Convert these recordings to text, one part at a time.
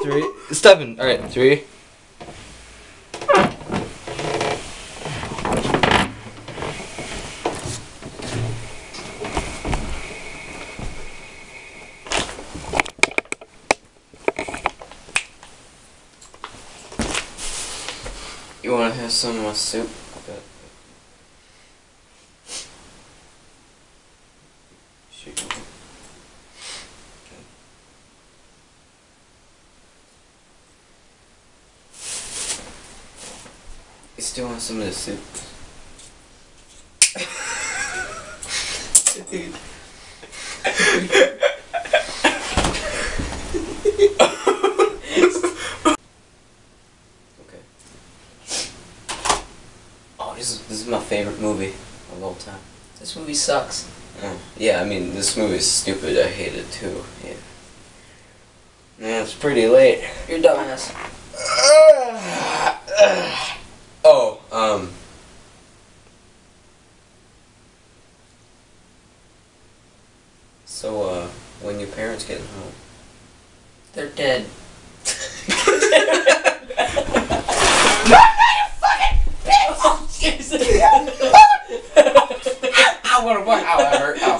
3. Steven. All right, 3. You want to have some more soup? You still want some of the soup? Dude. Okay. Oh, this is my favorite movie of all time. This movie sucks. Yeah, I mean, this movie's stupid. I hate it too. Yeah. Yeah, it's pretty late. You're a dumbass. Oh, So, when your parents get home? They're dead. I want to what? Ow, that hurt. Ow,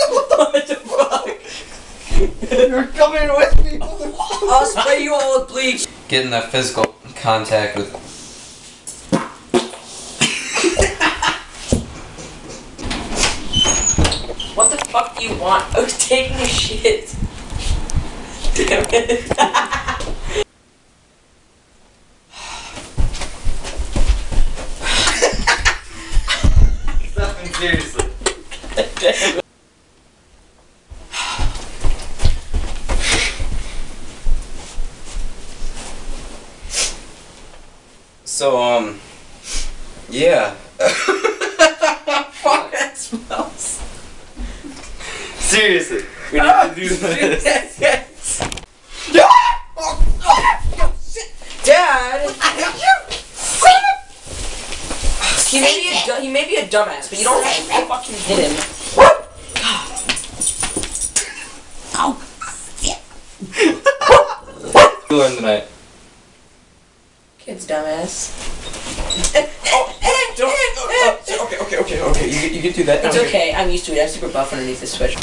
What the fuck? You're coming with me. I'll spray you all with bleach. Getting that physical contact with. What the fuck do you want? I was taking a shit. Damn it. Seriously. Damn it. So, yeah. Fuck, that smells. Seriously. We need to do this. Dad! He may be a dumbass, but you don't have to fucking hit him. Oh, shit. You learned tonight. Kid's dumbass. Okay. You can do that. It's okay, I'm used to it. I'm super buff underneath this switch.